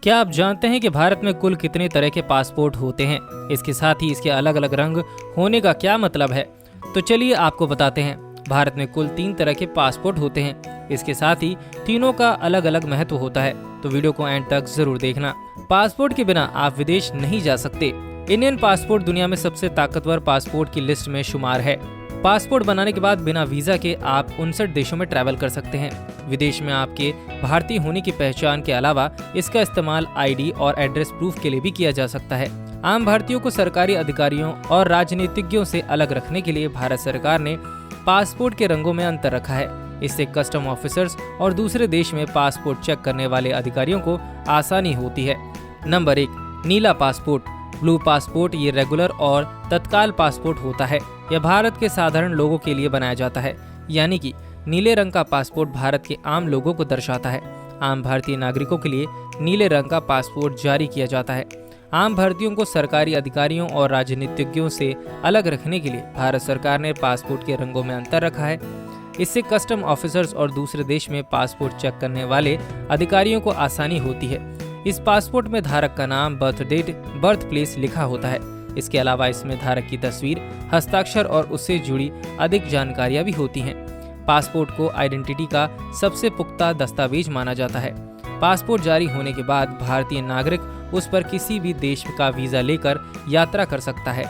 क्या आप जानते हैं कि भारत में कुल कितने तरह के पासपोर्ट होते हैं? इसके साथ ही इसके अलग अलग रंग होने का क्या मतलब है? तो चलिए आपको बताते हैं। भारत में कुल 3 तरह के पासपोर्ट होते हैं। इसके साथ ही तीनों का अलग अलग महत्व होता है, तो वीडियो को एंड तक जरूर देखना। पासपोर्ट के बिना आप विदेश नहीं जा सकते। इंडियन पासपोर्ट दुनिया में सबसे ताकतवर पासपोर्ट की लिस्ट में शुमार है। पासपोर्ट बनाने के बाद बिना वीजा के आप 59 देशों में ट्रैवल कर सकते हैं। विदेश में आपके भारतीय होने की पहचान के अलावा इसका इस्तेमाल आईडी और एड्रेस प्रूफ के लिए भी किया जा सकता है। आम भारतीयों को सरकारी अधिकारियों और राजनीतिज्ञों से अलग रखने के लिए भारत सरकार ने पासपोर्ट के रंगों में अंतर रखा है। इससे कस्टम ऑफिसर्स और दूसरे देश में पासपोर्ट चेक करने वाले अधिकारियों को आसानी होती है। नंबर 1, नीला पासपोर्ट। ब्लू पासपोर्ट ये रेगुलर और तत्काल पासपोर्ट होता है। यह भारत के साधारण लोगों के लिए बनाया जाता है, यानी कि नीले रंग का पासपोर्ट भारत के आम लोगों को दर्शाता है। आम भारतीय नागरिकों के लिए नीले रंग का पासपोर्ट जारी किया जाता है। आम भारतीयों को सरकारी अधिकारियों और राजनीतिज्ञों से अलग रखने के लिए भारत सरकार ने पासपोर्ट के रंगों में अंतर रखा है। इससे कस्टम ऑफिसर्स और दूसरे देश में पासपोर्ट चेक करने वाले अधिकारियों को आसानी होती है। इस पासपोर्ट में धारक का नाम, बर्थ डेट, बर्थ प्लेस लिखा होता है। इसके अलावा इसमें धारक की तस्वीर, हस्ताक्षर और उससे जुड़ी अधिक जानकारियां भी होती हैं। पासपोर्ट को आइडेंटिटी का सबसे पुख्ता दस्तावेज माना जाता है। पासपोर्ट जारी होने के बाद भारतीय नागरिक उस पर किसी भी देश का वीजा लेकर यात्रा कर सकता है।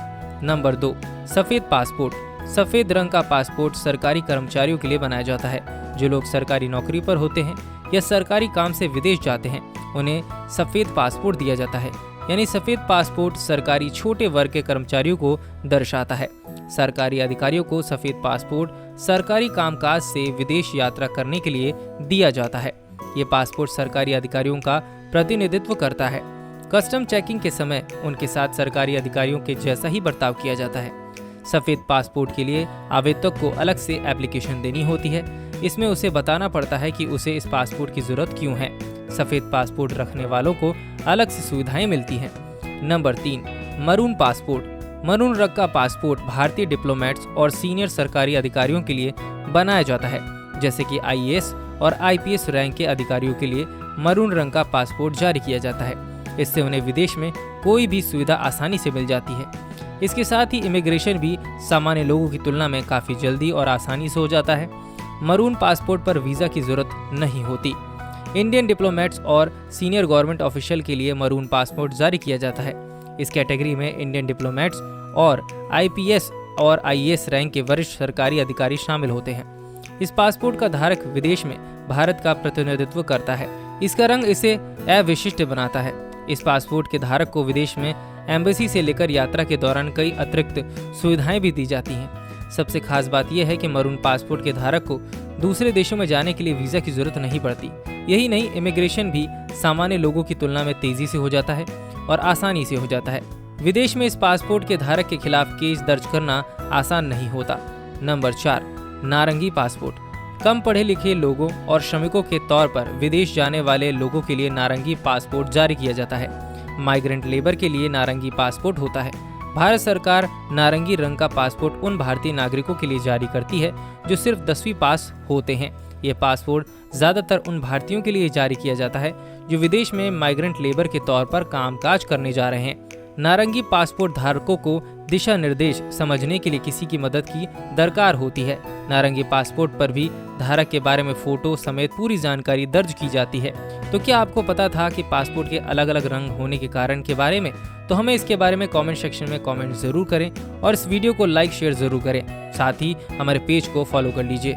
नंबर 2, सफेद पासपोर्ट। सफेद रंग का पासपोर्ट सरकारी कर्मचारियों के लिए बनाया जाता है। जो लोग सरकारी नौकरी पर होते हैं या सरकारी काम से विदेश जाते हैं, उन्हें सफेद पासपोर्ट दिया जाता है। यानी सफेद पासपोर्ट सरकारी छोटे वर्ग के कर्मचारियों को दर्शाता है। सरकारी अधिकारियों को सफेद पासपोर्ट सरकारी कामकाज से विदेश यात्रा करने के लिए दिया जाता है। ये पासपोर्ट सरकारी अधिकारियों का प्रतिनिधित्व करता है। कस्टम चेकिंग के समय उनके साथ सरकारी अधिकारियों के जैसा ही बर्ताव किया जाता है। सफेद पासपोर्ट के लिए आवेदक को अलग से एप्लीकेशन देनी होती है। इसमें उसे बताना पड़ता है कि उसे इस पासपोर्ट की जरूरत क्यों है। सफेद पासपोर्ट रखने वालों को अलग से सुविधाएं मिलती हैं। Number 3, maroon passport. मरून रंग का पासपोर्ट भारतीय डिप्लोमेट्स और सीनियर सरकारी अधिकारियों के लिए बनाया जाता है। जैसे कि आईएएस और आईपीएस रैंक के अधिकारियों के लिए मरून रंग का पासपोर्ट जारी किया जाता है। इससे उन्हें विदेश में कोई भी सुविधा आसानी से मिल जाती है। इसके साथ ही इमिग्रेशन भी सामान्य लोगों की तुलना में काफी जल्दी और आसानी से हो जाता है। मरून पासपोर्ट पर वीजा की जरूरत नहीं होती। इंडियन डिप्लोमेट्स और सीनियर गवर्नमेंट ऑफिशियल के लिए मरून पासपोर्ट जारी किया जाता है। इस कैटेगरी में इंडियन डिप्लोमेट्स और आईपीएस और आईएएस रैंक के वरिष्ठ सरकारी अधिकारी शामिल होते हैं। इस पासपोर्ट का धारक विदेश में भारत का प्रतिनिधित्व करता है। इसका रंग इसे अविशिष्ट बनाता है। इस पासपोर्ट के धारक को विदेश में एम्बेसी से लेकर यात्रा के दौरान कई अतिरिक्त सुविधाएं भी दी जाती हैं। सबसे खास बात यह है कि मरून पासपोर्ट के धारक को दूसरे देशों में जाने के लिए वीजा की जरूरत नहीं पड़ती। यही नहीं, इमिग्रेशन भी सामान्य लोगों की तुलना में तेजी से हो जाता है और आसानी से हो जाता है। विदेश में इस पासपोर्ट के धारक के खिलाफ केस दर्ज करना आसान नहीं होता। नंबर 4, नारंगी पासपोर्ट। कम पढ़े लिखे लोगों और श्रमिकों के तौर पर विदेश जाने वाले लोगों के लिए नारंगी पासपोर्ट जारी किया जाता है। माइग्रेंट लेबर के लिए नारंगी पासपोर्ट होता है। भारत सरकार नारंगी रंग का पासपोर्ट उन भारतीय नागरिकों के लिए जारी करती है जो सिर्फ 10वीं पास होते हैं। ये पासपोर्ट ज्यादातर उन भारतीयों के लिए जारी किया जाता है जो विदेश में माइग्रेंट लेबर के तौर पर कामकाज करने जा रहे हैं। नारंगी पासपोर्ट धारकों को दिशा निर्देश समझने के लिए किसी की मदद की दरकार होती है। नारंगी पासपोर्ट पर भी धारक के बारे में फोटो समेत पूरी जानकारी दर्ज की जाती है। तो क्या आपको पता था कि पासपोर्ट के अलग अलग रंग होने के कारण के बारे में? तो हमें इसके बारे में कमेंट सेक्शन में कमेंट जरूर करें और इस वीडियो को लाइक शेयर जरूर करें। साथ ही हमारे पेज को फॉलो कर लीजिए।